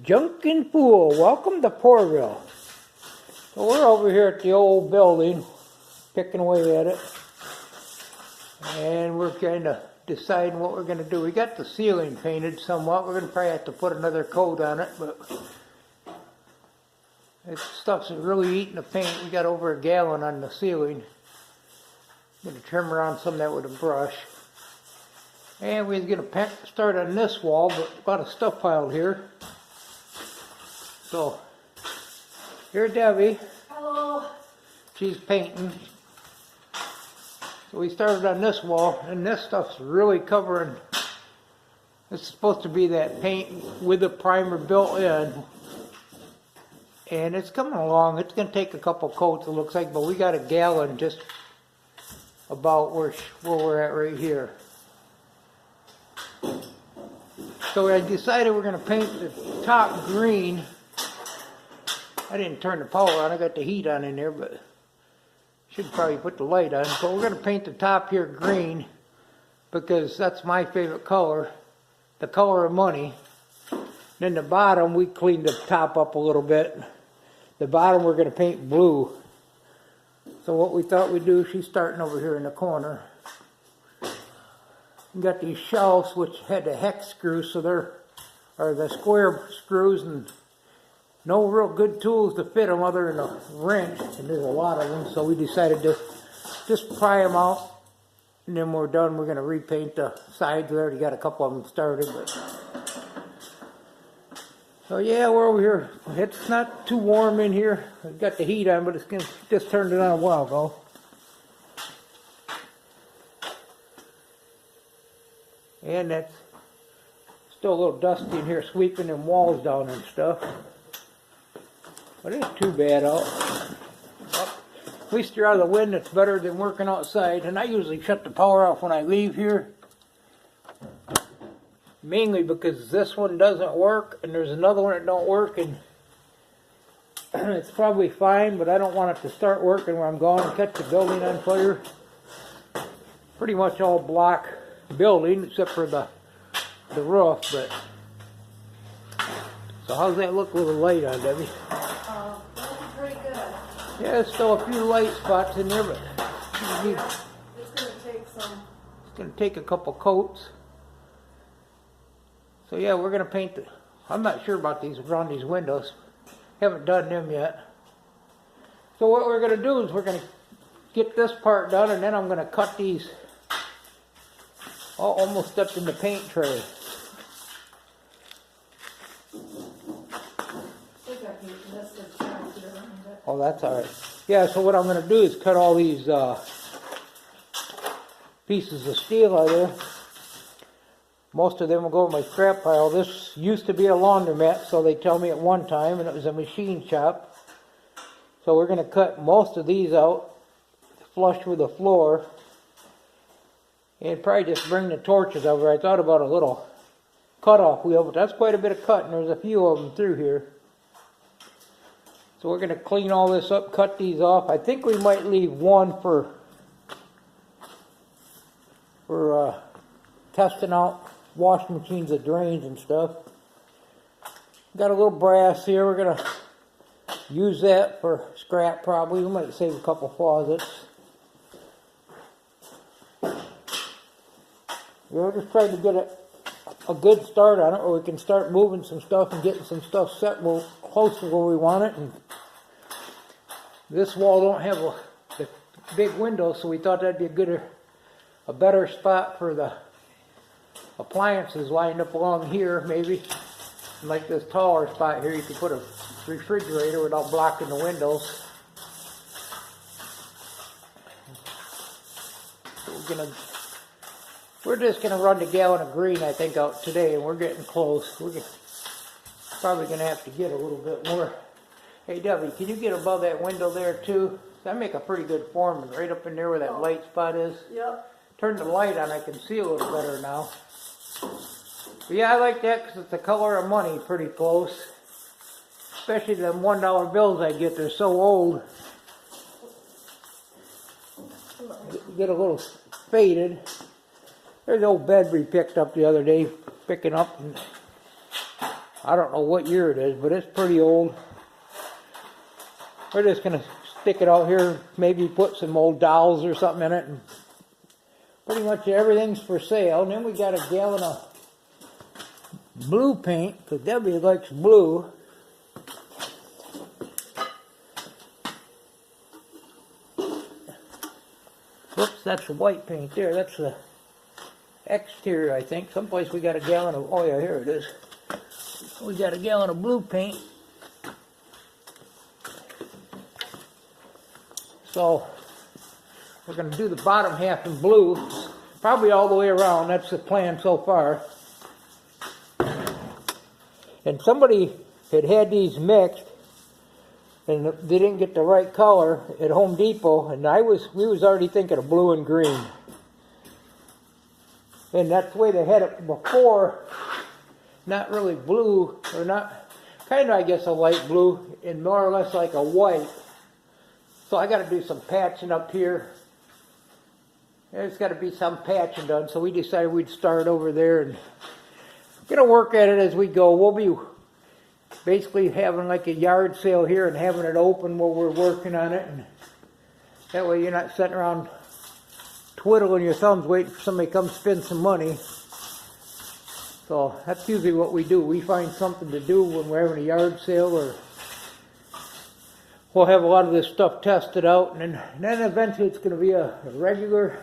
Junkin Pool, welcome to Porterville. So we're over here at the old building, picking away at it, and we're kind of deciding what we're going to do. We got the ceiling painted somewhat. We're going to probably have to put another coat on it, but this stuff's really eating the paint. We got over a gallon on the ceiling. I'm going to trim around some of that with a brush. And we're going to start on this wall, but a lot of stuff piled here. So, here's Debbie. Hello. She's painting. So we started on this wall, and this stuff's really covering. This is supposed to be that paint with the primer built in. And it's coming along. It's going to take a couple coats, it looks like, but we got a gallon just about where we're at right here. So I decided we're going to paint the top green. I didn't turn the power on, I got the heat on in there, but should probably put the light on. So we're going to paint the top here green because that's my favorite color, the color of money. Then the bottom, we cleaned the top up a little bit. The bottom we're going to paint blue. So what we thought we'd do, she's starting over here in the corner. We got these shelves which had the hex screws, so are the square screws, and no real good tools to fit them other than a wrench, and there's a lot of them, so we decided to just pry them out, and then when we're done, we're going to repaint the sides. We already got a couple of them started, but so yeah, we're over here. It's not too warm in here. I've got the heat on, but it's just turned it on a while ago. And that's still a little dusty in here, sweeping them walls down and stuff. But it ain't too bad out. Well, at least you're out of the wind. It's better than working outside. And I usually shut the power off when I leave here. Mainly because this one doesn't work, and there's another one that don't work, and it's probably fine, but I don't want it to start working when I'm gone and catch the building on fire. Pretty much all block building except for the roof, but so how's that look with a light on, Debbie? That's pretty good. Yeah, there's still a few light spots in there, but It's going to take some. It's going to take a couple coats. So yeah, we're going to paint I'm not sure about these around these windows. Haven't done them yet. So what we're going to do is we're going to get this part done, and then I'm going to cut these. Oh, almost stepped in the paint tray. I think I can just around it. Oh, that's all right. Yeah, so what I'm going to do is cut all these pieces of steel out of there. Most of them will go in my scrap pile. This used to be a laundromat, so they tell me at one time, and it was a machine shop. So we're going to cut most of these out, flush with the floor. And probably just bring the torches over. I thought about a little cutoff wheel, but that's quite a bit of cutting. There's a few of them through here. So we're going to clean all this up, cut these off. I think we might leave one for testing out washing machines that drains and stuff. Got a little brass here. We're going to use that for scrap probably. We might save a couple faucets. We're just trying to get a good start on it, or we can start moving some stuff and getting some stuff set close to where we want it. And this wall don't have the big window, so we thought that'd be a better spot for the appliances lined up along here, maybe. And like this taller spot here, you could put a refrigerator without blocking the windows. So we're just going to run the gallon of green, I think, out today, and we're getting close. We're probably going to have to get a little bit more. Hey, Debbie, can you get above that window there, too? That make a pretty good foreman, right up in there where that light spot is. Yep. Turn the light on, I can see a little better now. But yeah, I like that because it's the color of money pretty close. Especially them $1 bills I get, they're so old. Get a little faded. There's the old bed we picked up the other day, picking up. And I don't know what year it is, but it's pretty old. We're just gonna stick it out here, maybe put some old dolls or something in it, and pretty much everything's for sale. And then we got a gallon of blue paint, because Debbie likes blue. Whoops, that's the white paint there. That's the exterior, I think. Someplace we got a gallon of, oh yeah, here it is. We got a gallon of blue paint. So, we're going to do the bottom half in blue, probably all the way around. That's the plan so far. And somebody had these mixed, and they didn't get the right color at Home Depot, and we was already thinking of blue and green. And that's the way they had it before, not really blue, or not, kind of I guess a light blue, and more or less like a white. So I got to do some patching up here. There's got to be some patching done, so we decided we'd start over there and gonna work at it as we go. We'll be basically having like a yard sale here and having it open while we're working on it, and that way you're not sitting around twiddling your thumbs waiting for somebody to come spend some money. So that's usually what we do. We find something to do when we're having a yard sale, or we'll have a lot of this stuff tested out, and then eventually it's going to be a regular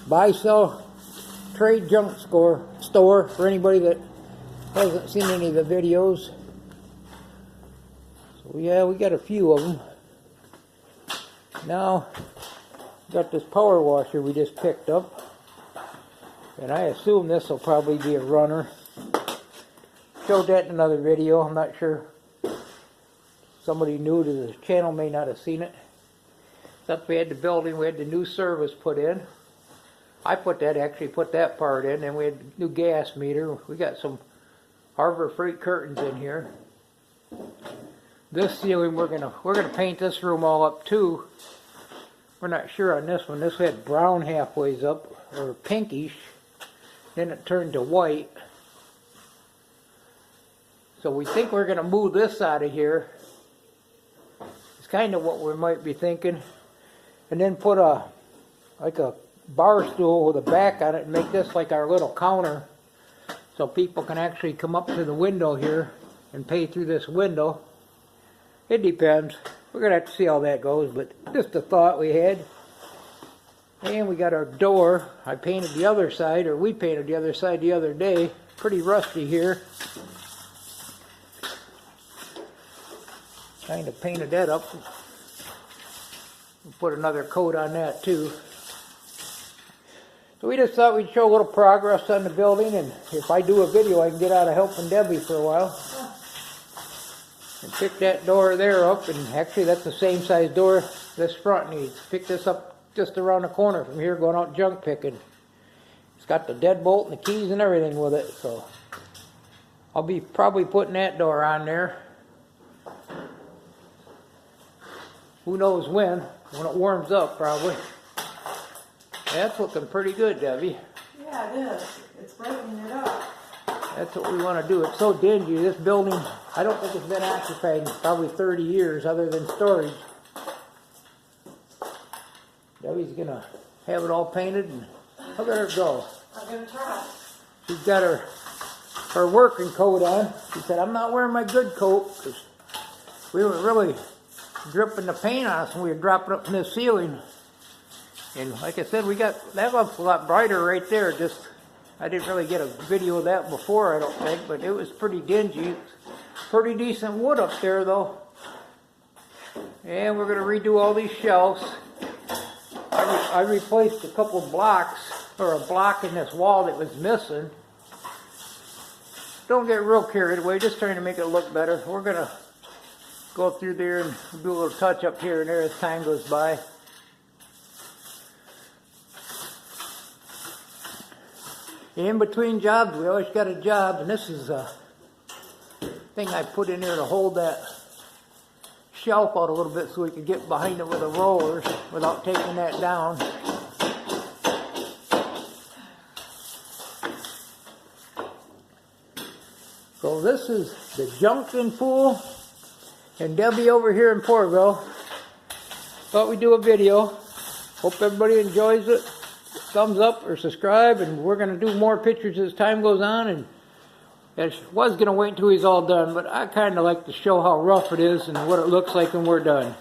buy, sell, trade junk store for anybody that hasn't seen any of the videos. So yeah, we got a few of them. Now, got this power washer we just picked up, and I assume this will probably be a runner. Showed that in another video. I'm not sure. Somebody new to the channel may not have seen it. Since we had the building, we had the new service put in. I put that part in, and we had new gas meter. We got some Harbor Freight curtains in here. This ceiling, we're gonna paint this room all up too. We're not sure on this one. This had brown halfways up, or pinkish. Then it turned to white. So we think we're gonna move this out of here. It's kind of what we might be thinking, and then put like a bar stool with a back on it and make this like our little counter, so people can actually come up to the window here and pay through this window. It depends. We're gonna have to see how that goes, but just a thought we had. And we got our door. I painted the other side, or we painted the other side the other day. Pretty rusty here. Kind of painted that up. We'll put another coat on that too. So we just thought we'd show a little progress on the building, and if I do a video I can get out of helping Debbie for a while. And pick that door there up, and actually that's the same size door this front needs. Pick this up just around the corner from here going out junk picking. It's got the deadbolt and the keys and everything with it, so I'll be probably putting that door on there. Who knows when it warms up probably. That's looking pretty good, Debbie. Yeah, it is. It's brightening it up. That's what we want to do. It's so dingy. This building, I don't think it's been occupied in probably 30 years other than storage. Debbie's going to have it all painted, and look at her go. I'm going to try. She's got her working coat on. She said, I'm not wearing my good coat, because we were really dripping the paint on us when we were dropping up from the ceiling. And like I said, that looks a lot brighter right there. Just, I didn't really get a video of that before, I don't think, but it was pretty dingy. Pretty decent wood up there though. And we're going to redo all these shelves. I replaced a couple blocks, or a block in this wall that was missing. Don't get real carried away, just trying to make it look better. We're going to go through there and do a little touch up here and there as time goes by. In between jobs, we always got a job, and this is a thing I put in there to hold that shelf out a little bit so we could get behind it with the rollers without taking that down. So this is the Junction Pool, and Debbie over here in Portville. Thought we'd do a video. Hope everybody enjoys it. Thumbs up or subscribe, and we're going to do more pictures as time goes on. And I was going to wait until he's all done, but I kind of like to show how rough it is and what it looks like when we're done.